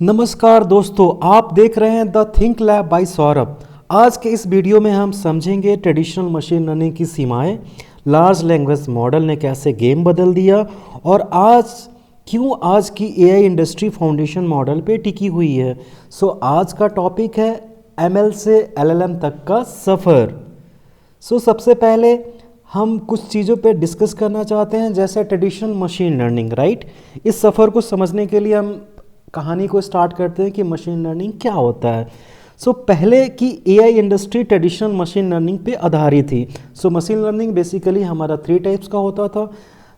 नमस्कार दोस्तों, आप देख रहे हैं the think lab by Saurabh. आज के इस वीडियो में हम समझेंगे ट्रेडिशनल मशीन लर्निंग की सीमाएं, लार्ज लैंग्वेज मॉडल ने कैसे गेम बदल दिया और आज की एआई इंडस्ट्री फाउंडेशन मॉडल पे टिकी हुई है। आज का टॉपिक है एमएल से एलएलएम तक का सफ़र। सबसे पहले हम कुछ चीज़ों पे डिस्कस करना चाहते हैं, जैसे ट्रेडिशनल मशीन लर्निंग, राइट। इस सफ़र को समझने के लिए हम कहानी को स्टार्ट करते हैं कि मशीन लर्निंग क्या होता है। पहले की AI industry traditional machine learning पे आधारित थी। मशीन लर्निंग बेसिकली हमारा 3 टाइप्स का होता था: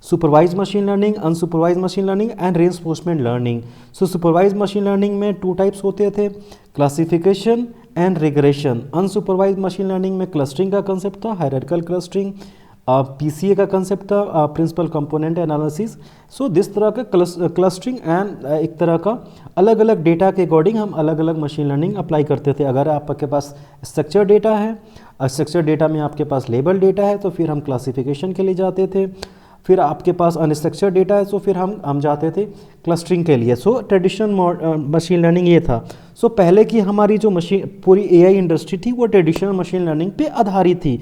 supervise machine learning, unsupervise machine learning and reinforcement learning. Supervise machine learning में 2 टाइप्स होते थे: classification and regression. Unsupervise machine learning में क्लस्टरिंग का कंसेप्ट था, हायरार्किकल क्लस्टरिंग। पीसीए का कंसेप्ट था, प्रिंसिपल कंपोनेंट एनालिसिस। दिस तरह का क्लस्टरिंग एंड एक तरह का अलग अलग डेटा के अकॉर्डिंग हम अलग अलग मशीन लर्निंग अप्लाई करते थे। अगर आपके पास स्ट्रक्चर डेटा है, स्ट्रक्चर डेटा में आपके पास लेबल डेटा है, तो फिर हम क्लासिफिकेशन के लिए जाते थे। फिर आपके पास अनस्ट्रक्चर्ड डेटा है, तो फिर हम जाते थे क्लस्टरिंग के लिए। ट्रेडिशनल मशीन लर्निंग ये था। पहले की हमारी जो पूरी एआई इंडस्ट्री थी वो ट्रेडिशनल मशीन लर्निंग पे आधारित थी।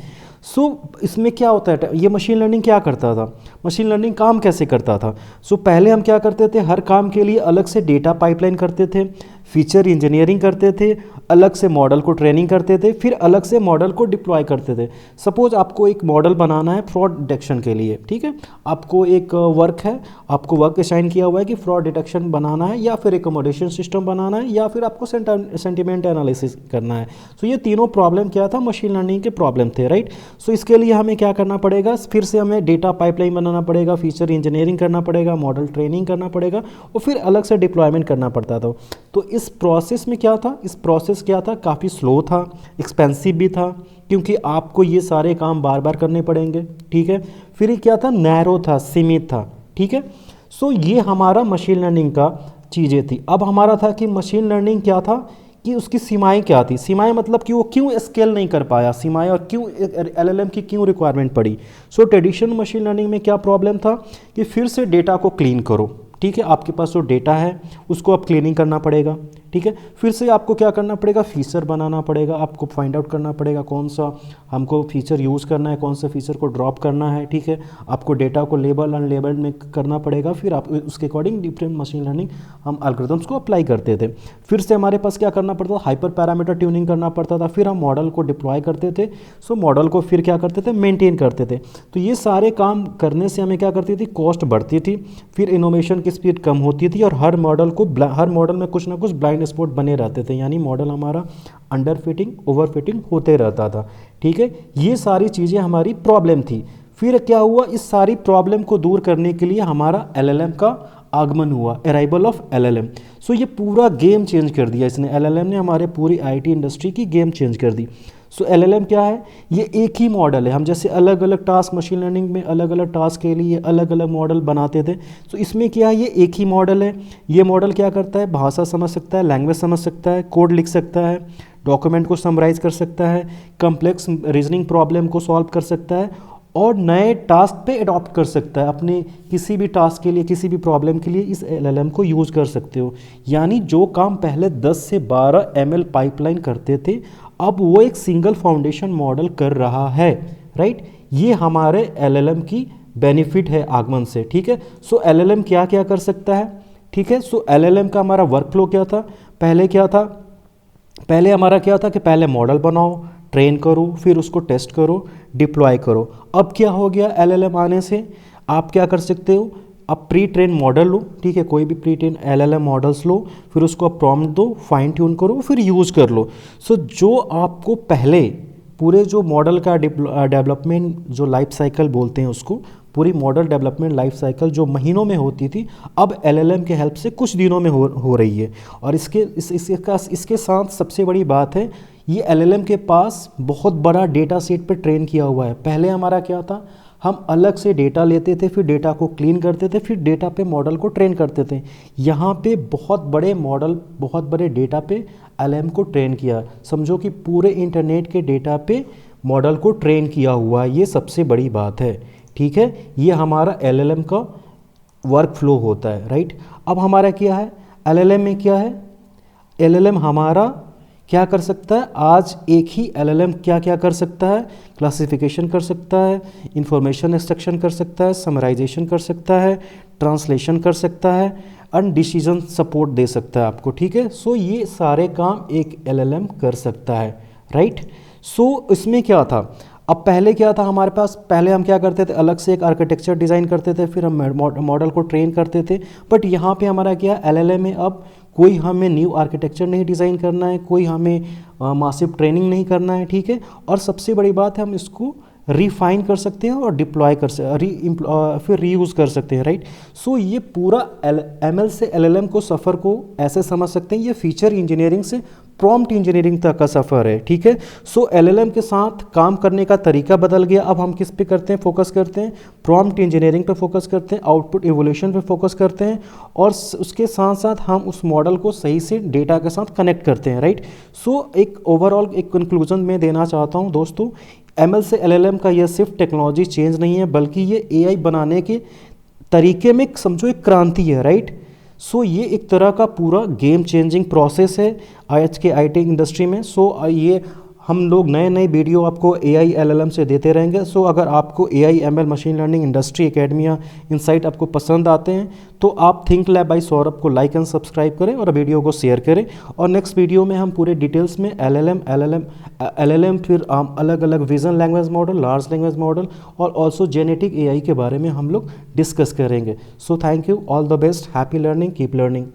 इसमें क्या होता है, ये मशीन लर्निंग क्या करता था, मशीन लर्निंग काम कैसे करता था। पहले हम क्या करते थे, हर काम के लिए अलग से डेटा पाइपलाइन करते थे, फीचर इंजीनियरिंग करते थे, अलग से मॉडल को ट्रेनिंग करते थे, फिर अलग से मॉडल को डिप्लॉय करते थे। सपोज आपको एक मॉडल बनाना है फ्रॉड डिटेक्शन के लिए, ठीक है। आपको एक वर्क है, आपको वर्क असाइन किया हुआ है कि फ्रॉड डिटेक्शन बनाना है, या फिर एकोमोडेशन सिस्टम बनाना है, या फिर आपको सेंटिमेंट एनालिसिस करना है। ये तीनों प्रॉब्लम क्या था, मशीन लर्निंग के प्रॉब्लम थे, राइट। इसके लिए हमें क्या करना पड़ेगा, फिर से हमें डेटा पाइपलाइन बनाना पड़ेगा, फीचर इंजीनियरिंग करना पड़ेगा, मॉडल ट्रेनिंग करना पड़ेगा, और फिर अलग से डिप्लॉयमेंट करना पड़ता था। इस प्रोसेस में क्या था, काफ़ी स्लो था, एक्सपेंसिव भी था, क्योंकि आपको ये सारे काम बार बार करने पड़ेंगे, ठीक है। फिर ये क्या था, नैरो था, सीमित था, ठीक है। ये हमारा मशीन लर्निंग का चीज़ें थी। अब हमारा था कि मशीन लर्निंग क्या था, कि उसकी सीमाएं क्या थी। सीमाएं मतलब कि वो क्यों स्केल नहीं कर पाया, सीमाएं, और क्यों एलएलएम की क्यों रिक्वायरमेंट पड़ी। ट्रेडिशनल मशीन लर्निंग में क्या प्रॉब्लम था कि फिर से डेटा को क्लीन करो, ठीक है। आपके पास जो डेटा है उसको अब क्लीनिंग करना पड़ेगा, ठीक है। फिर से आपको क्या करना पड़ेगा, फीचर बनाना पड़ेगा, आपको फाइंड आउट करना पड़ेगा कौन सा हमको फीचर यूज़ करना है, कौन सा फीचर को ड्रॉप करना है, ठीक है। आपको डेटा को लेबल अनलेबल्ड में करना पड़ेगा, फिर आप उसके अकॉर्डिंग डिफरेंट मशीन लर्निंग हम एल्गोरिथम्स को अप्लाई करते थे। फिर से हमारे पास क्या करना पड़ता था, हाइपर पैरामीटर ट्यूनिंग करना पड़ता था, फिर हम मॉडल को डिप्लॉय करते थे। मॉडल को फिर क्या करते थे, मेंटेन करते थे। ये सारे काम करने से हमें क्या करती थी, कॉस्ट बढ़ती थी, फिर इनोवेशन की स्पीड कम होती थी, और हर मॉडल में कुछ ना कुछ ब्लाइंड स्पॉट बने रहते थे, यानी मॉडल हमारा अंडर फिटिंग ओवर फिटिंग होते रहता था, ठीक है। ये सारी चीज़ें हमारी प्रॉब्लम थी। फिर क्या हुआ, इस सारी प्रॉब्लम को दूर करने के लिए हमारा एलएलएम का आगमन हुआ, अराइवल ऑफ एलएलएम। ये पूरा गेम चेंज कर दिया इसने, एलएलएम ने हमारे पूरी आईटी इंडस्ट्री की गेम चेंज कर दी। एलएलएम क्या है, ये एक ही मॉडल है। हम जैसे अलग अलग टास्क मशीन लर्निंग में अलग अलग टास्क के लिए अलग अलग मॉडल बनाते थे, इसमें क्या है, ये एक ही मॉडल है। ये मॉडल क्या करता है, भाषा समझ सकता है, लैंग्वेज समझ सकता है, कोड लिख सकता है, डॉक्यूमेंट को समराइज कर सकता है, कम्प्लेक्स रीजनिंग प्रॉब्लम को सॉल्व कर सकता है, और नए टास्क पे अडॉप्ट कर सकता है। अपने किसी भी टास्क के लिए, किसी भी प्रॉब्लम के लिए इस एलएलएम को यूज़ कर सकते हो। यानी जो काम पहले 10 से 12 एमएल पाइपलाइन करते थे, अब वो एक सिंगल फाउंडेशन मॉडल कर रहा है, राइट। ये हमारे एलएलएम की बेनिफिट है आगमन से, ठीक है। एलएलएम क्या क्या कर सकता है, ठीक है। एलएलएम का हमारा वर्क फ्लो क्या था, पहले हमारा क्या था कि पहले मॉडल बनाओ, ट्रेन करो, फिर उसको टेस्ट करो, डिप्लॉय करो। अब क्या हो गया, एलएलएम आने से आप क्या कर सकते हो, आप प्री ट्रेन मॉडल लो, ठीक है, कोई भी प्री ट्रेन एलएलएम मॉडल्स लो, फिर उसको आप प्रॉम्प्ट दो, फाइन ट्यून करो, फिर यूज़ कर लो। जो आपको पहले पूरे जो मॉडल का डेवलपमेंट जो लाइफ साइकिल बोलते हैं उसको, पूरी मॉडल डेवलपमेंट लाइफ साइकिल जो महीनों में होती थी, अब एलएलएम के हेल्प से कुछ दिनों में हो रही है। और इसके साथ सबसे बड़ी बात है, ये एलएलएम के पास बहुत बड़ा डेटा सेट पे ट्रेन किया हुआ है। पहले हमारा क्या था, हम अलग से डेटा लेते थे, फिर डेटा को क्लीन करते थे, फिर डेटा पे मॉडल को ट्रेन करते थे। यहाँ पे बहुत बड़े डेटा पे एलएलएम को ट्रेन किया। समझो कि पूरे इंटरनेट के डेटा पे मॉडल को ट्रेन किया हुआ, ये सबसे बड़ी बात है, ठीक है। ये हमारा एलएलएम का वर्क फ्लो होता है, राइट। अब हमारा क्या है, एलएलएम में क्या है, एलएलएम हमारा क्या कर सकता है, आज एक ही एलएलएम क्या क्या कर सकता है, क्लासिफिकेशन कर सकता है, इंफॉर्मेशन एक्सट्रैक्शन कर सकता है, समराइजेशन कर सकता है, ट्रांसलेशन कर सकता है, एंड डिसीजन सपोर्ट दे सकता है आपको, ठीक है। सो ये सारे काम एक एलएलएम कर सकता है, राइट। सो इसमें क्या था, अब पहले क्या था हमारे पास, पहले हम क्या करते थे, अलग से एक आर्किटेक्चर डिज़ाइन करते थे, फिर हम मॉडल को ट्रेन करते थे। बट यहाँ पे हमारा क्या, एलएलएम में अब कोई हमें न्यू आर्किटेक्चर नहीं डिज़ाइन करना है, कोई हमें मासिव ट्रेनिंग नहीं करना है, ठीक है। और सबसे बड़ी बात है, हम इसको रिफाइन कर सकते हैं और डिप्लॉय कर सकते, फिर रीयूज़ कर सकते हैं, राइट। सो ये पूरा एमएल से एलएलएम को सफ़र को ऐसे समझ सकते हैं, ये फीचर इंजीनियरिंग से प्रॉम्प्ट इंजीनियरिंग तक का सफ़र है, ठीक है। सो एलएलएम के साथ काम करने का तरीका बदल गया, अब हम किस पे करते हैं, फोकस करते हैं, प्रॉम्प्ट इंजीनियरिंग पे फोकस करते हैं, आउटपुट इवोल्यूशन पे फोकस करते हैं, और उसके साथ साथ हम उस मॉडल को सही से डेटा के साथ कनेक्ट करते हैं, राइट। सो एक ओवरऑल एक कंक्लूजन में देना चाहता हूँ दोस्तों, एमएल से एलएलएम का यह सिर्फ टेक्नोलॉजी चेंज नहीं है, बल्कि ये एआई बनाने के तरीके में समझो एक क्रांति है, राइट। सो ये एक तरह का पूरा गेम चेंजिंग प्रोसेस है आज के आईटी इंडस्ट्री में। सो ये हम लोग नए नए वीडियो आपको एआई एलएलएम से देते रहेंगे। सो अगर आपको AI ML machine learning industry academia insight आपको पसंद आते हैं तो आप थिंक लैब बाय सौरभ को लाइक एंड सब्सक्राइब करें और वीडियो को शेयर करें। और नेक्स्ट वीडियो में हम पूरे डिटेल्स में एलएलएम फिर अलग अलग vision language model, large language model और ऑल्सो जेनेटिक एआई के बारे में हम लोग डिस्कस करेंगे। So thank you, all the best, happy learning, keep learning.